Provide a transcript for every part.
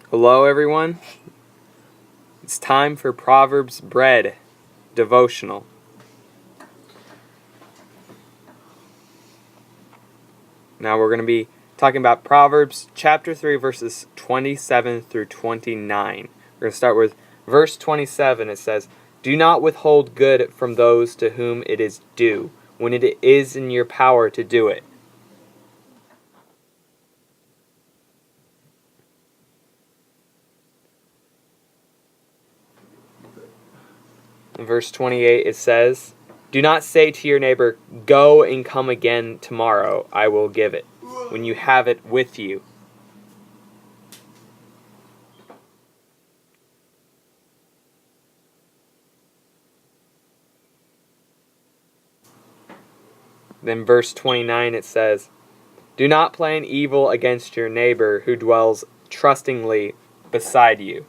Hello, everyone. It's time for Proverbs Bread devotional. Now we're going to be talking about Proverbs chapter 3, verses 27 through 29. We're going to start with verse 27. It says, "Do not withhold good from those to whom it is due, when it is in your power to do it." In verse 28 it says, "Do not say to your neighbor, 'Go and come again tomorrow, I will give it,' when you have it with you." Then verse 29 it says, "Do not plan evil against your neighbor who dwells trustingly beside you."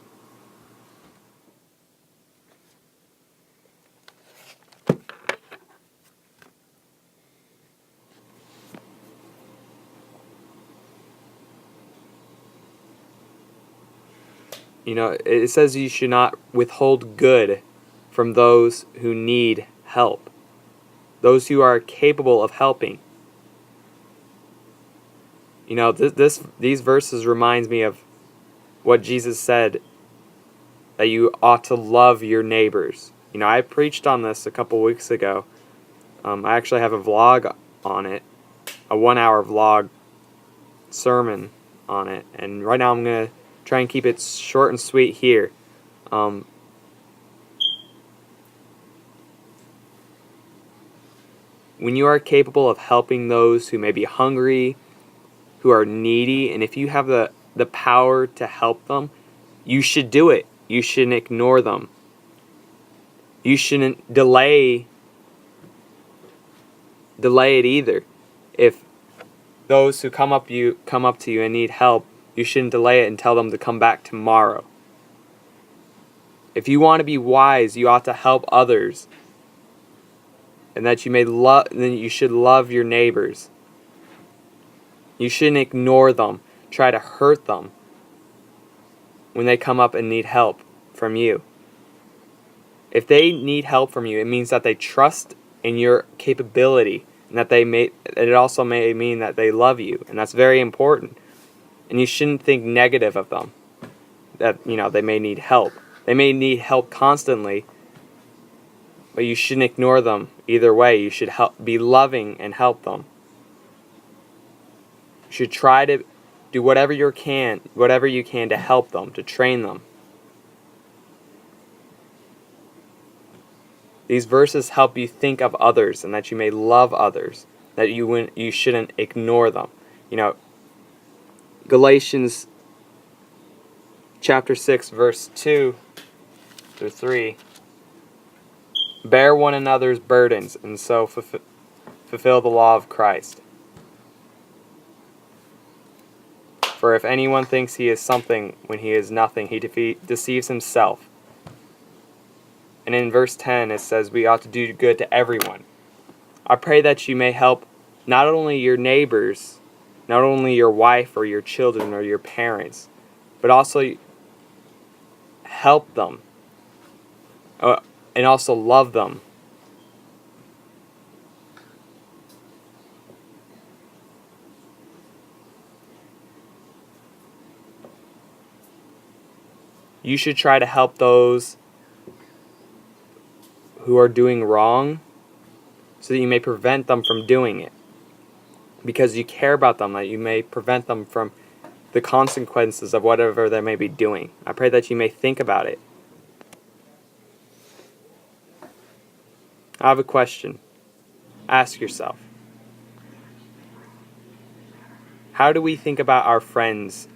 It says you should not withhold good from those who need help, those who are capable of helping. These verses reminds me of what Jesus said, that you ought to love your neighbors. I preached on this a couple weeks ago. I actually have a vlog on it, a 1-hour vlog sermon on it, and right now I'm going to try and keep it short and sweet here. When you are capable of helping those who may be hungry, who are needy, and if you have the power to help them, you should do it. You shouldn't ignore them. You shouldn't delay it either. If those who come up to you and need help, you shouldn't delay it and tell them to come back tomorrow. If you want to be wise, you ought to help others, and that you may then you should love your neighbors. You shouldn't ignore them, try to hurt them when they come up and need help from you. If they need help from you, it means that they trust in your capability, and that it also may mean that they love you, and that's very important. And you shouldn't think negative of them, that they may need help. They may need help constantly, but you shouldn't ignore them either way. You should be loving and help them. You should try to do whatever you can to help them, to train them. These verses help you think of others, and that you may love others, that you shouldn't ignore them. Galatians chapter 6, verse 2 through 3. "Bear one another's burdens, and so fulfill the law of Christ. For if anyone thinks he is something when he is nothing, he deceives himself." And in verse 10 it says we ought to do good to everyone. I pray that you may help not only your neighbors, not only your wife or your children or your parents, but also help them and also love them. You should try to help those who are doing wrong, so that you may prevent them from doing it. Because you care about them, that you may prevent them from the consequences of whatever they may be doing. I pray that you may think about it. I have a question. Ask yourself. How do we think about our friends,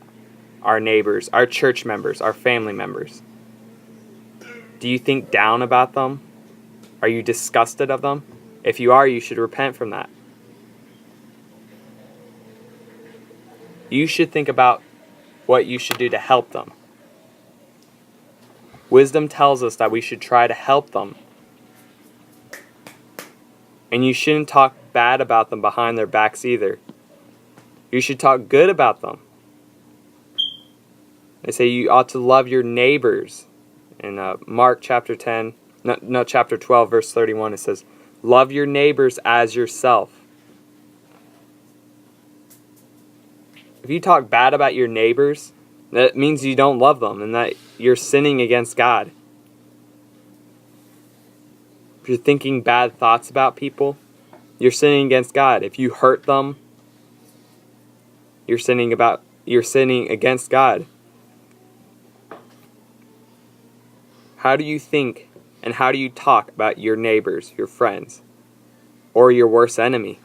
our neighbors, our church members, our family members? Do you think down about them? Are you disgusted of them? If you are, you should repent from that. You should think about what you should do to help them. Wisdom tells us that we should try to help them. And you shouldn't talk bad about them behind their backs either. You should talk good about them. They say you ought to love your neighbors. In Mark chapter 10, no, chapter 12, verse 31, it says, love your neighbors as yourself. If you talk bad about your neighbors, that means you don't love them and that you're sinning against God. If you're thinking bad thoughts about people, you're sinning against God. If you hurt them, you're sinning against God. How do you think and how do you talk about your neighbors, your friends, or your worst enemy?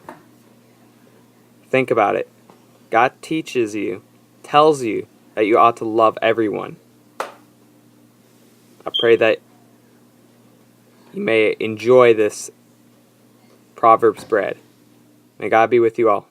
Think about it. God teaches you, tells you that you ought to love everyone. I pray that you may enjoy this Proverbs bread. May God be with you all.